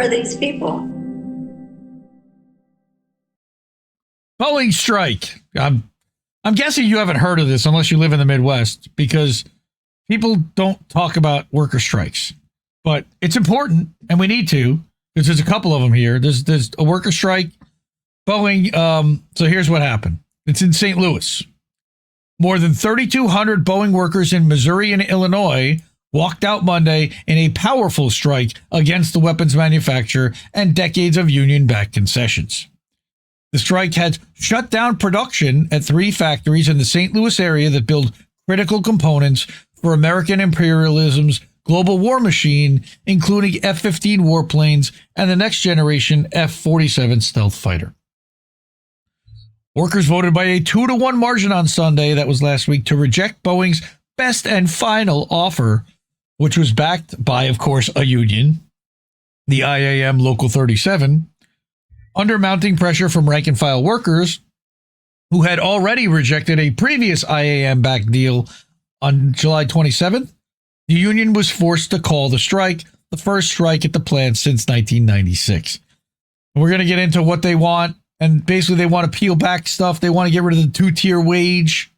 are these people? Boeing strike. I'm guessing you haven't heard of this unless you live in the Midwest, because people don't talk about worker strikes. But it's important, and we need to, because there's a couple of them here. There's a worker strike. Boeing, so here's what happened. It's in St. Louis. More than 3,200 Boeing workers in Missouri and Illinois walked out Monday in a powerful strike against the weapons manufacturer and decades of union-backed concessions. The strike had shut down production at 3 factories in the St. Louis area that build critical components for American imperialism's global war machine, including F-15 warplanes and the next generation F-47 stealth fighter. Workers voted by a 2-1 margin on Sunday, that was last week, to reject Boeing's best and final offer, which was backed by, of course, a union, the IAM Local 37, under mounting pressure from rank-and-file workers who had already rejected a previous IAM-backed deal on July 27th. The union was forced to call the strike, the first strike at the plant since 1996. We're going to get into what they want. And basically, they want to peel back stuff. They want to get rid of the 2-tier wage.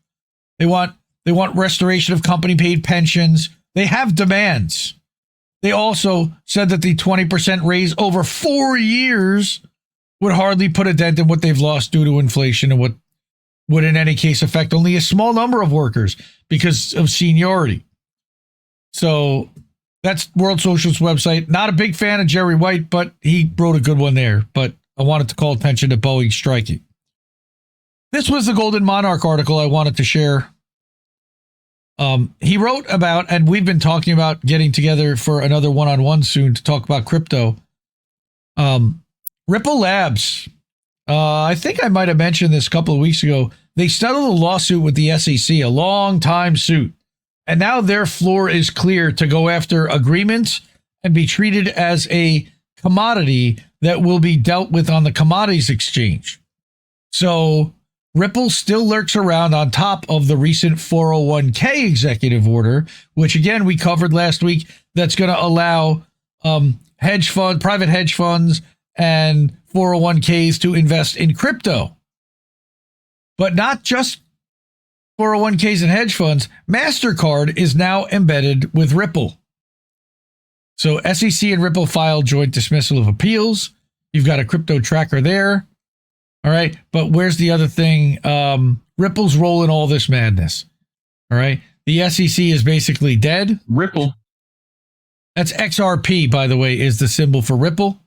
They want restoration of company-paid pensions. They have demands. They also said that the 20% raise over 4 years would hardly put a dent in what they've lost due to inflation, and what would in any case affect only a small number of workers because of seniority. So that's World Socialist website. Not a big fan of Jerry White, but he wrote a good one there. But I wanted to call attention to Boeing striking. This was the Golden Monarch article I wanted to share. He wrote about, and we've been talking about getting together for another one-on-one soon to talk about crypto. Ripple Labs. I think I might have mentioned this a couple of weeks ago. They settled a lawsuit with the SEC, a long-time suit. And now their floor is clear to go after agreements and be treated as a commodity that will be dealt with on the commodities exchange. So Ripple still lurks around on top of the recent 401k executive order, which again we covered last week, that's going to allow private hedge funds and 401ks to invest in crypto. But not just 401ks and hedge funds. MasterCard is now embedded with Ripple. So SEC and Ripple filed joint dismissal of appeals. You've got a crypto tracker there. All right. But where's the other thing? Ripple's role in all this madness. All right. The SEC is basically dead. Ripple. That's XRP, by the way, is the symbol for Ripple.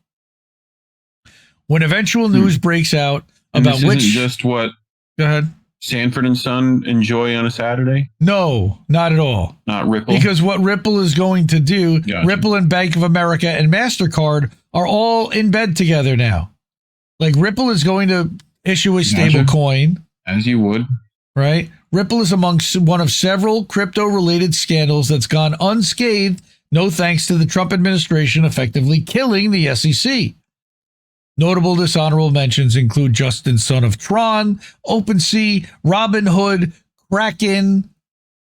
When eventual news breaks out about this which... isn't just what... Go ahead. Sanford and Son enjoy on a Saturday? No, not at all. Not Ripple? Because what Ripple is going to do, Gotcha. Ripple and Bank of America and MasterCard are all in bed together now. Like Ripple is going to issue a stable coin. As you would. Right? Ripple is amongst one of several crypto-related scandals that's gone unscathed, no thanks to the Trump administration effectively killing the SEC. Notable dishonorable mentions include Justin Son of Tron, OpenSea, Robinhood, Kraken,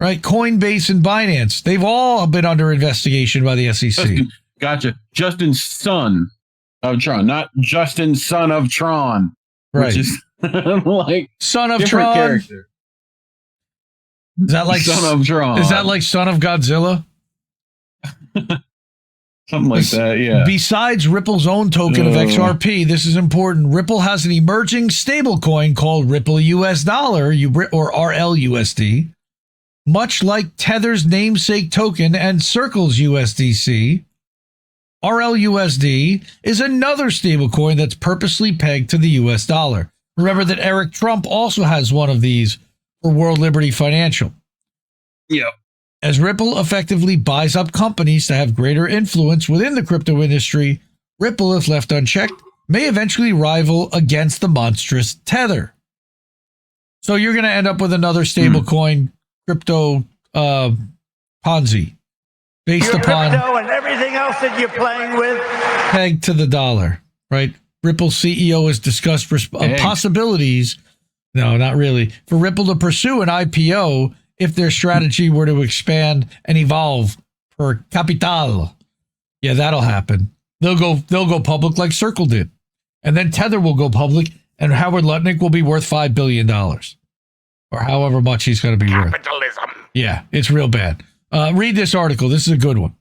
right? Coinbase and Binance. They've all been under investigation by the SEC. Gotcha. Justin Son of Tron, not Justin Son of Tron. Right. Which is like Son of different Tron. Character. Is that like Son of Tron? Is that like Son of Godzilla? Something like that, yeah. Besides Ripple's own token of XRP, this is important. Ripple has an emerging stablecoin called Ripple US Dollar, or RLUSD. Much like Tether's namesake token and Circle's USDC, RLUSD is another stablecoin that's purposely pegged to the US dollar. Remember that Eric Trump also has one of these for World Liberty Financial. Yeah. As Ripple effectively buys up companies to have greater influence within the crypto industry, Ripple, if left unchecked, may eventually rival against the monstrous Tether. So you're going to end up with another stablecoin crypto Ponzi based upon crypto and everything else that you're playing with, pegged to the dollar, right? Ripple CEO has discussed possibilities. No, not really. For Ripple to pursue an IPO if their strategy were to expand and evolve per capital. Yeah, that'll happen. They'll go public like Circle did. And then Tether will go public, and Howard Lutnick will be worth $5 billion. Or however much he's going to be worth. Capitalism. Yeah, it's real bad. Read this article. This is a good one.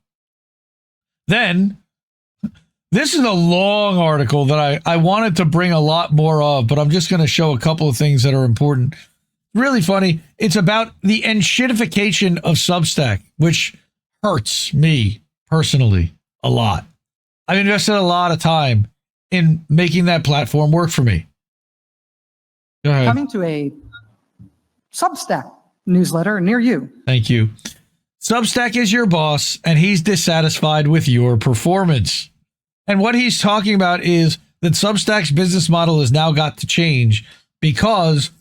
Then, this is a long article that I wanted to bring a lot more of, but I'm just going to show a couple of things that are important. Really funny. It's about the Enshittification of Substack, which hurts me personally a lot. I've invested a lot of time in making that platform work for me. Go ahead. Coming to a Substack newsletter near you. Thank you. Substack is your boss, and he's dissatisfied with your performance. And what he's talking about is that Substack's business model has now got to change because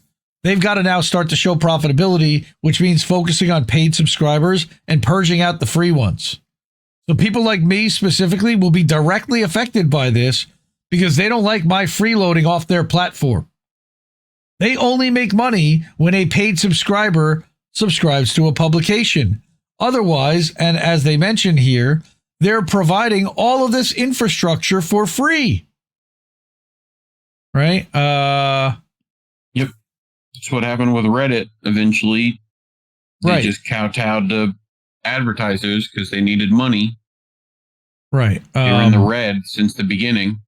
they've got to now start to show profitability, which means focusing on paid subscribers and purging out the free ones. So people like me specifically will be directly affected by this because they don't like my freeloading off their platform. They only make money when a paid subscriber subscribes to a publication. Otherwise, and as they mention here, they're providing all of this infrastructure for free. Right? Yep. That's what happened with Reddit eventually. They just kowtowed to advertisers because they needed money. Right. They were in the red since the beginning.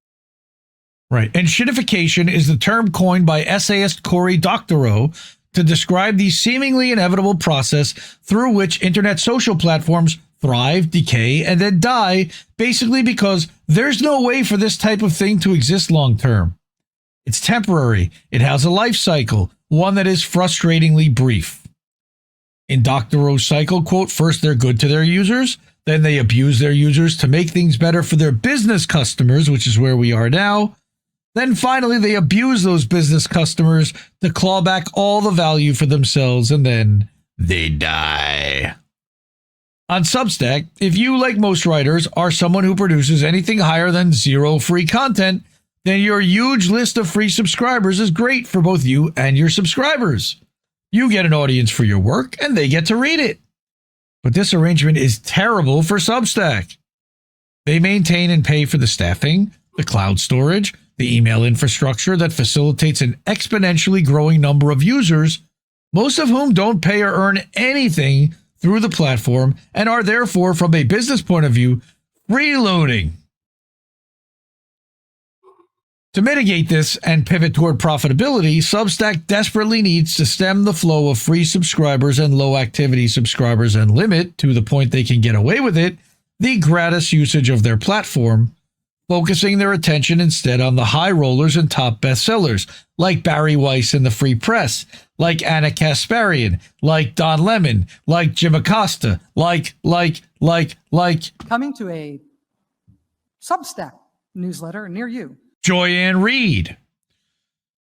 Right. Enshittification is the term coined by essayist Cory Doctorow to describe the seemingly inevitable process through which internet social platforms thrive, decay, and then die, basically because there's no way for this type of thing to exist long term. It's temporary. It has a life cycle, one that is frustratingly brief. In Doctorow's cycle, quote, first they're good to their users, then they abuse their users to make things better for their business customers, which is where we are now. Then finally, they abuse those business customers to claw back all the value for themselves, and then they die. On Substack, if you, like most writers, are someone who produces anything higher than 0 free content, then your huge list of free subscribers is great for both you and your subscribers. You get an audience for your work, and they get to read it. But this arrangement is terrible for Substack. They maintain and pay for the staffing, the cloud storage, the email infrastructure that facilitates an exponentially growing number of users, most of whom don't pay or earn anything through the platform and are therefore, from a business point of view, freeloading. To mitigate this and pivot toward profitability, Substack desperately needs to stem the flow of free subscribers and low-activity subscribers and limit, to the point they can get away with it, the gratis usage of their platform, focusing their attention instead on the high rollers and top bestsellers, like Barry Weiss in the Free Press, like Anna Kasparian, like Don Lemon, like Jim Acosta, like. Coming to a Substack newsletter near you. Joyanne Reid.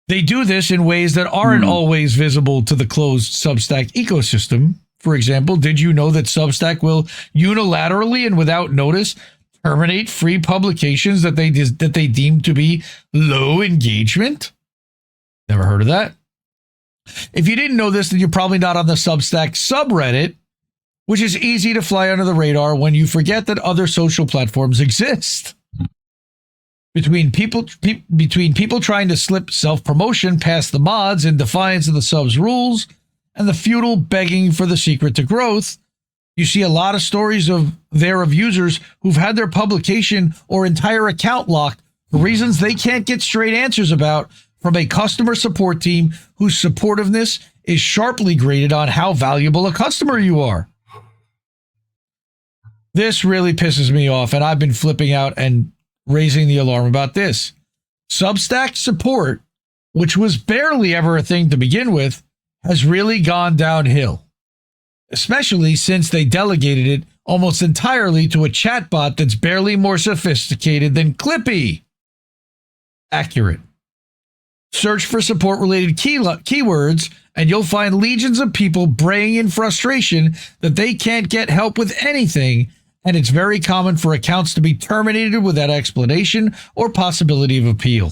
They do this in ways that aren't always visible to the closed Substack ecosystem. For example, did you know that Substack will unilaterally and without notice terminate free publications that they deem to be low engagement? Never heard of that. If you didn't know this, then you're probably not on the Substack subreddit, which is easy to fly under the radar when you forget that other social platforms exist. Between people trying to slip self-promotion past the mods in defiance of the sub's rules and the futile begging for the secret to growth, you see a lot of stories of users who've had their publication or entire account locked for reasons they can't get straight answers about from a customer support team whose supportiveness is sharply graded on how valuable a customer you are. This really pisses me off, and I've been flipping out and raising the alarm about this. Substack support, which was barely ever a thing to begin with, has really gone downhill, especially since they delegated it almost entirely to a chatbot that's barely more sophisticated than Clippy. Accurate. Search for support-related keywords, and you'll find legions of people braying in frustration that they can't get help with anything, and it's very common for accounts to be terminated without explanation or possibility of appeal.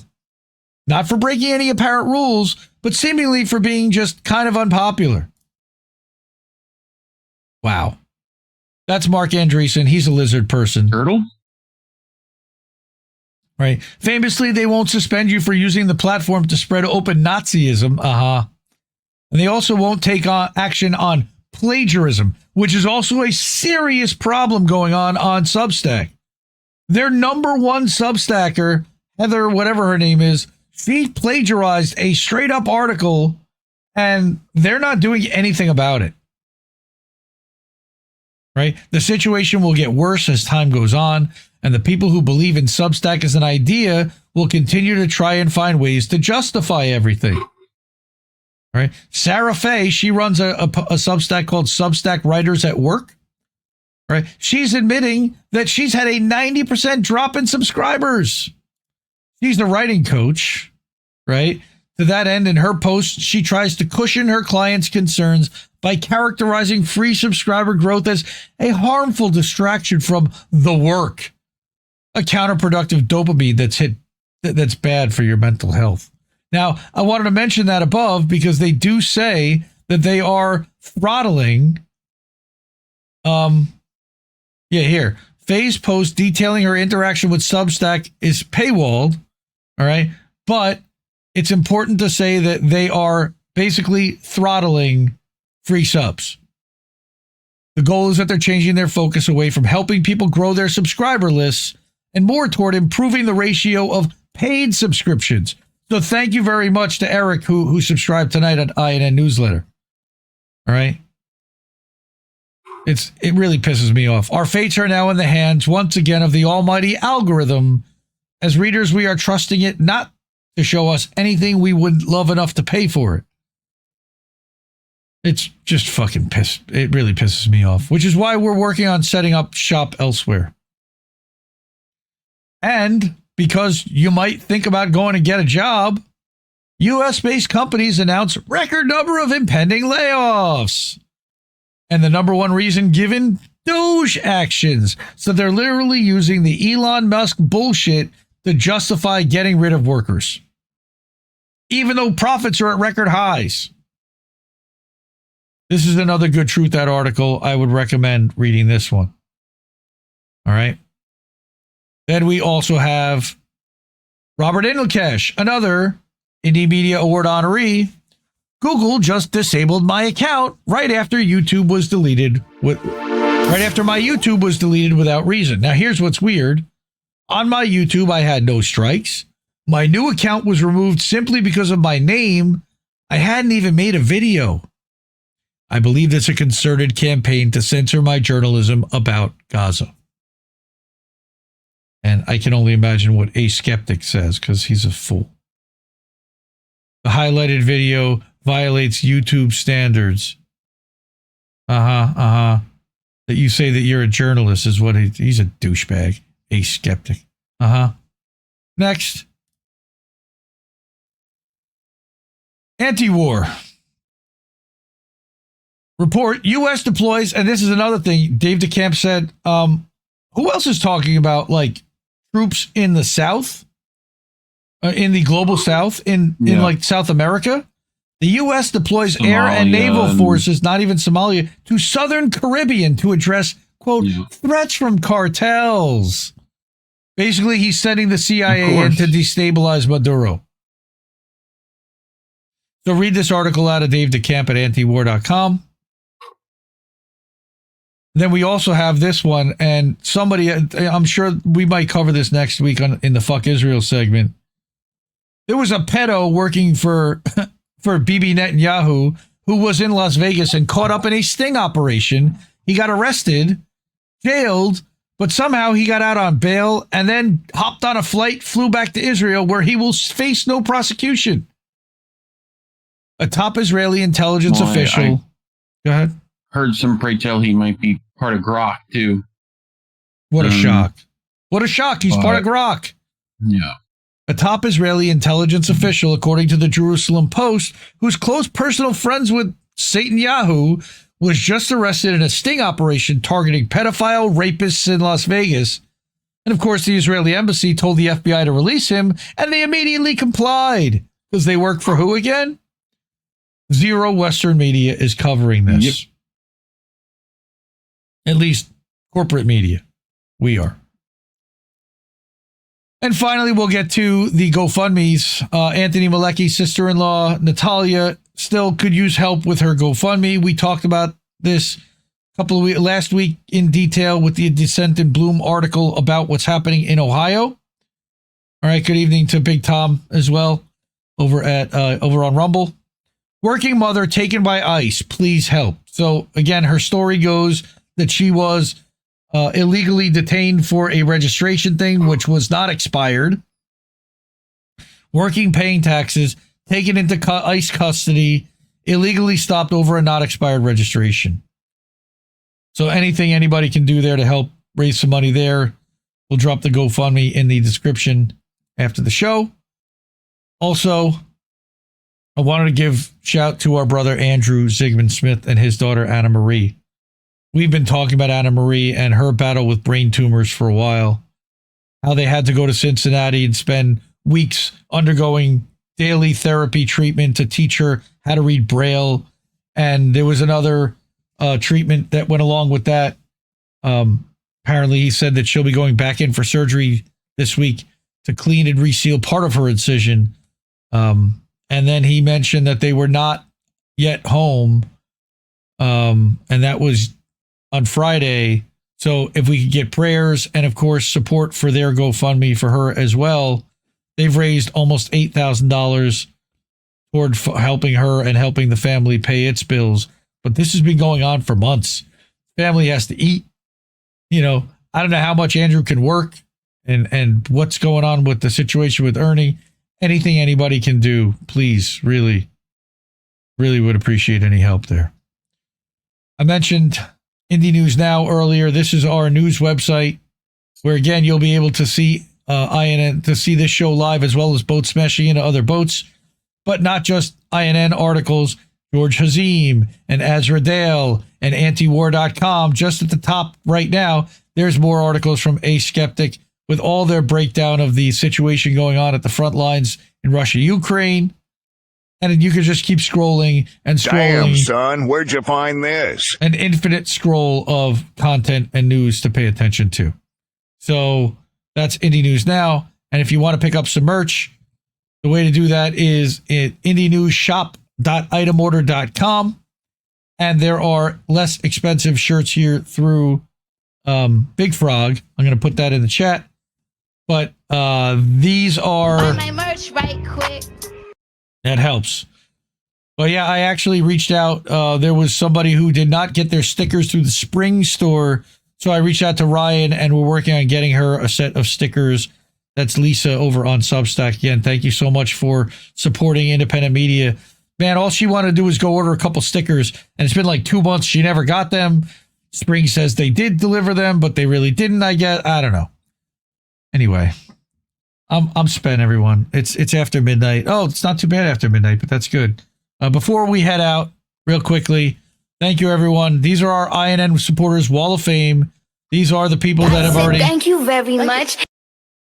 Not for breaking any apparent rules, but seemingly for being just kind of unpopular. Wow. That's Mark Andreessen. He's a lizard person. Turtle? right? Famously, they won't suspend you for using the platform to spread open Nazism. And they also won't take action on plagiarism, which is also a serious problem going on Substack. Their number one Substacker, Heather, whatever her name is, she plagiarized a straight up article and they're not doing anything about it. Right? The situation will get worse as time goes on, and the people who believe in Substack as an idea will continue to try and find ways to justify everything. Right? Sarah Fay, she runs a Substack called Substack Writers at Work. Right? She's admitting that she's had a 90% drop in subscribers. She's the writing coach, right? To that end, in her post, she tries to cushion her clients' concerns by characterizing free subscriber growth as a harmful distraction from the work, a counterproductive dopamine that's bad for your mental health. Now, I wanted to mention that above because they do say that they are throttling. Here. Faye's post detailing her interaction with Substack is paywalled. All right. But it's important to say that they are basically throttling free subs. The goal is that they're changing their focus away from helping people grow their subscriber lists and more toward improving the ratio of paid subscriptions. So thank you very much to Eric who subscribed tonight at INN Newsletter. All right. It really pisses me off. Our fates are now in the hands once again of the almighty algorithm. As readers, we are trusting it not to show us anything we would love enough to pay for it. It's just fucking pissed. It really pisses me off, which is why we're working on setting up shop elsewhere. And because you might think about going to get a job, US-based companies announce record number of impending layoffs. And the number one reason given, Doge actions. So they're literally using the Elon Musk bullshit to justify getting rid of workers, even though profits are at record highs. This is another good Truthout article. I would recommend reading this one. All right. Then we also have Robert Inlakesh, another Indie Media Award honoree. Google just disabled my account right after YouTube was deleted right after my YouTube was deleted without reason. Now here's what's weird. On my YouTube, I had no strikes. My new account was removed simply because of my name. I hadn't even made a video. I believe it's a concerted campaign to censor my journalism about Gaza. And I can only imagine what a skeptic says because he's a fool. The highlighted video violates YouTube standards. That you say that you're a journalist is what he's a douchebag, a skeptic. Next. Anti-war. Report, U.S. deploys, and this is another thing Dave DeCamp said, who else is talking about, like, troops in the South? In the global South? In like, South America? The U.S. deploys Somalia, air and naval forces, not even Somalia, to southern Caribbean to address, quote, threats from cartels. Basically, he's sending the CIA in to destabilize Maduro. So read this article out of Dave DeCamp at antiwar.com. Then we also have this one, and somebody, I'm sure we might cover this next week in the Fuck Israel segment. There was a pedo working for Bibi Netanyahu who was in Las Vegas and caught up in a sting operation. He got arrested, jailed, but somehow he got out on bail and then hopped on a flight, flew back to Israel where he will face no prosecution. A top Israeli intelligence official. Go ahead. Heard some pray tell he might be part of Grok too. What a shock. What a shock. He's part of Grok. Yeah. A top Israeli intelligence official, according to the Jerusalem Post, who's close personal friends with Netanyahu, was just arrested in a sting operation targeting pedophile rapists in Las Vegas. And of course, the Israeli embassy told the FBI to release him, and they immediately complied. Because they work for who again? Zero Western media is covering this. Yep. At least corporate media. We are. And finally, we'll get to the GoFundMes. Anthony Malecki's sister-in-law, Natalia, still could use help with her GoFundMe. We talked about this last week in detail with the Descent in Bloom article about what's happening in Ohio. All right, good evening to Big Tom as well over on Rumble. Working mother taken by ICE, please help. So again, her story goes that she was illegally detained for a registration thing, which was not expired. Working, paying taxes, taken into ICE custody, illegally stopped over a not expired registration. So anything anybody can do there to help raise some money there, we'll drop the GoFundMe in the description after the show. Also, I wanted to give shout to our brother Andrew Zygmunt Smith and his daughter AnnaMari. We've been talking about AnnaMari and her battle with brain tumors for a while. How they had to go to Cincinnati and spend weeks undergoing daily therapy treatment to teach her how to read Braille. And there was another treatment that went along with that. Apparently, he said that she'll be going back in for surgery this week to clean and reseal part of her incision. And then he mentioned that they were not yet home. And that was on Friday. So if we could get prayers and, of course, support for their GoFundMe for her as well, they've raised almost $8,000 toward helping her and helping the family pay its bills. But this has been going on for months. Family has to eat. You know, I don't know how much Andrew can work and what's going on with the situation with Ernie. Anything anybody can do, please, really, really would appreciate any help there. I mentioned Indie News Now earlier. This is our news website where, again, you'll be able to see INN, to see this show live, as well as boats smashing into other boats, but not just INN articles. George Hazim and Azra Dale and antiwar.com. Just at the top right now, there's more articles from A Skeptic with all their breakdown of the situation going on at the front lines in Russia, Ukraine. And you can just keep scrolling and scrolling. Damn, son, where'd you find this? An infinite scroll of content and news to pay attention to. So that's Indie News Now. And if you want to pick up some merch, the way to do that is at indienewsshop.itemorder.com. And there are less expensive shirts here through Big Frog. I'm going to put that in the chat. But these are... Buy my merch right quick. That helps. But yeah, I actually reached out. There was somebody who did not get their stickers through the Spring store. So I reached out to Ryan, and we're working on getting her a set of stickers. That's Lisa over on Substack. Again, thank you so much for supporting independent media. Man, all she wanted to do was go order a couple stickers, and it's been like 2 months. She never got them. Spring says they did deliver them, but they really didn't, I guess. I don't know. Anyway, I'm spent, everyone. It's after midnight. Oh, it's not too bad after midnight, but that's good. Before we head out, real quickly, thank you, everyone. These are our INN supporters, Wall of Fame. These are the people that have already... Thank you very much.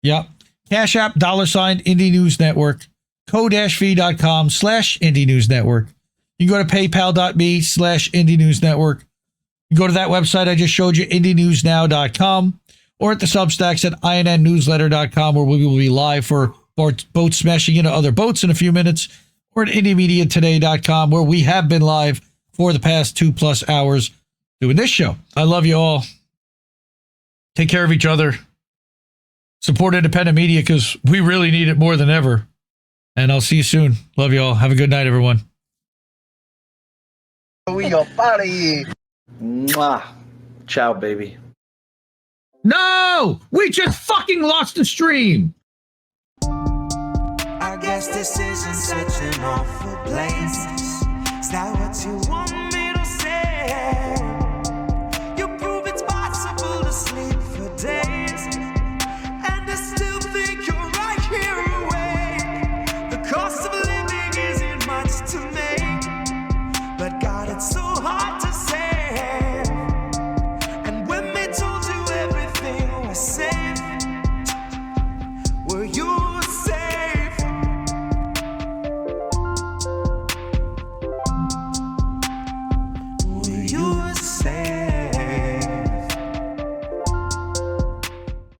Yep. Cash App, $ Indie News Network, co-v.com/Indie News Network. You can go to paypal.me/Indie News Network. You go to that website I just showed you, indienewsnow.com, or at the Substacks at INNnewsletter.com, where we will be live for boats smashing into other boats in a few minutes, or at IndieMediaToday.com, where we have been live for the past 2+ hours doing this show. I love you all. Take care of each other. Support independent media because we really need it more than ever. And I'll see you soon. Love you all. Have a good night, everyone. We are party. Mwah. Ciao, baby. No! We just fucking lost the stream! I guess this isn't such an awful place. Is that what you want?